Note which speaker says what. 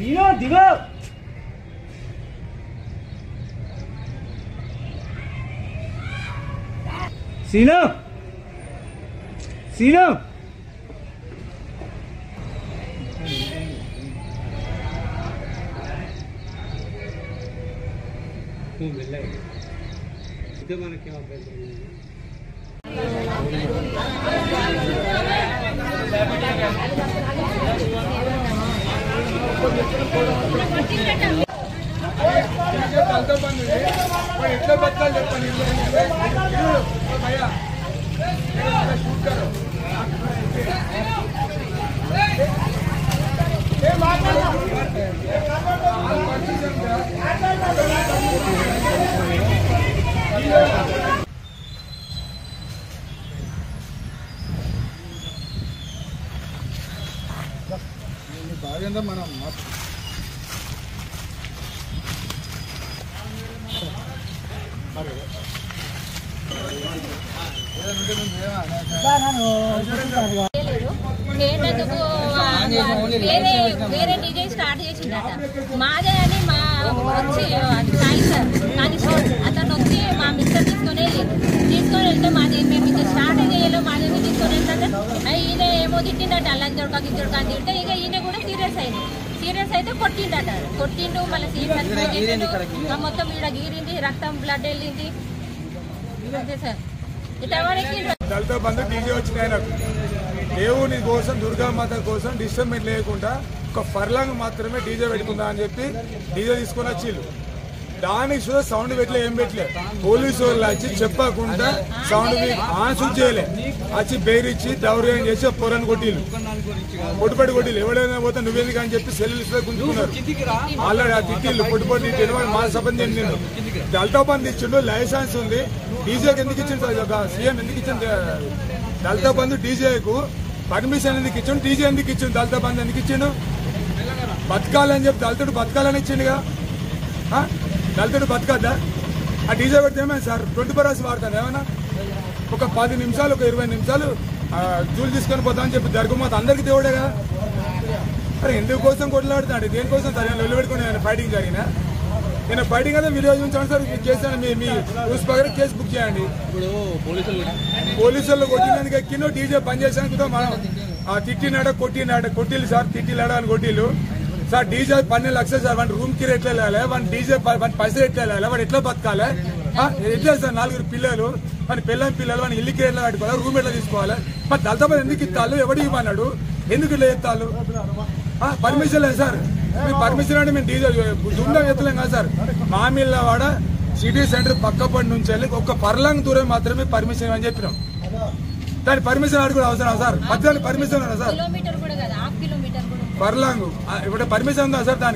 Speaker 1: सीनो दिगो सीनो सीनो इधर मन क्या
Speaker 2: इतना बच्चा भैया शूट करो బాగా మనం
Speaker 3: వేరే డీజే స్టార్ట్ చేసిండట మాదే అని మా వచ్చి సాయి సార్ కానీ అతను వచ్చి మా మిస్టర్ తీసుకొని వెళ్తే మాది మేము ఇంకా స్టార్ట్ చేయలో మాదేమి తీసుకొని వెళ్తాడు ఈయన ఏమో తిట్టిండట అలా దొరక గిద్దొరక అని తింటే ఇక ఈయన కూడా సీరియస్ అయితే కొట్టిండట కొట్టిండు మళ్ళీ మొత్తం ఈడ గీరింది రక్తం బ్లడ్ వెళ్ళింది అంతే సార్
Speaker 2: దళిత బంధు డీజే వచ్చినాయి నాకు దేవుని కోసం దుర్గామాత కోసం డిస్టర్బెంట్ లేకుండా ఒక ఫర్లాంగ్ మాత్రమే డీజే పెట్టుకుందా అని చెప్పి డీజే తీసుకొని వచ్చిళ్ళు దానికి కూడా సౌండ్ పెట్టలే ఏం పెట్టలే పోలీసు వాళ్ళు వచ్చి చెప్పకుండా సౌండ్ ఆన్సూట్ చేయలే వచ్చి బెయిరిచ్చి దౌర్యం చేసి పొరను కొట్టిళ్ళు పొట్టుపడి కొట్టిళ్ళు ఎవడైనా పోతే నువ్వేందుకు అని చెప్పి సెల్లులో గుంజుకున్నారు ఆల్రెడీ ఆ తిట్టిళ్ళు పొట్టుపడి మా సంబంధం నేను దళిత బంధు ఇచ్చిండు లైసెన్స్ ఉంది డీజేకి ఎందుకు ఇచ్చిండు సీఎం ఎందుకు ఇచ్చింది దళిత బంధు డీజేకు పర్మిషన్ ఎందుకు ఇచ్చిండు డీజే ఎందుకు ఇచ్చిండు దళిత బంధు ఎందుకు ఇచ్చిండు బతకాలని చెప్పి దళితుడు బతకాలని ఇచ్చిండుగా దళితుడు బతకద్దా ఆ డీజే పెడితే ఏమైనా సార్ 24 hours వాడతాను ఏమైనా ఒక 10 నిమిషాలు ఒక 20 నిమిషాలు జూలు తీసుకొని పోతామని చెప్పి జరుగుమాత అందరికి దేవుడేగా అరే ఎందుకు కోసం కొట్లాడుతాడు దేనికోసం సార్ నేను పెట్టుకుని ఫైటింగ్ జరిగినా నేను ఫైటింగ్ అయితే వీడియో చూపించాను సార్ చేశాను మీ న్యూస్ పేపర్ కేసు బుక్ చేయండి
Speaker 1: ఇప్పుడు
Speaker 2: పోలీసులు కొట్టినందుకు ఎక్కినో డీజే పనిచేసాను మనం కొట్టిల్లు సార్ తిట్టిల్లాడా అని కొట్టిల్లు సార్ డీజే 12 లక్షలు సార్ వాడి రూమ్ కి ఎట్లా వెళ్ళాలి వాడి డీజే వాడి పైసలు ఎట్లా వెళ్ళాలి వాడు ఎట్లా బతకాలి ఎట్లా సార్ 4 పిల్లలు వాడి పిల్లలు వాడి ఇల్లుకి ఎట్లా కట్టుకోవాలి రూమ్ ఎట్లా తీసుకోవాలి మరి దళిత బంధు ఎందుకు ఇస్తాళ్ళు ఎవడు ఇవ్వన్నాడు ఎందుకు ఇట్లా ఎత్తాళ్ళు పర్మిషన్ లేదు సార్ మీరు పర్మిషన్ అంటే మేము డీజే దూరం ఎత్తలేం కదా సార్ మామిళ్ళవాడ సిటీ సెంటర్ పక్కపడి నుంచి వెళ్ళి ఒక పర్లాంగ్ దూరం మాత్రమే పర్మిషన్ అని చెప్పినాం దాని పర్మిషన్ అడుగుడు అవసరం సార్ మధ్యాహ్నం పర్మిషన్ ఉన్నా సార్ పర్లాంగ్ ఇప్పుడు పర్మిషన్ ఉందా సార్ దానికి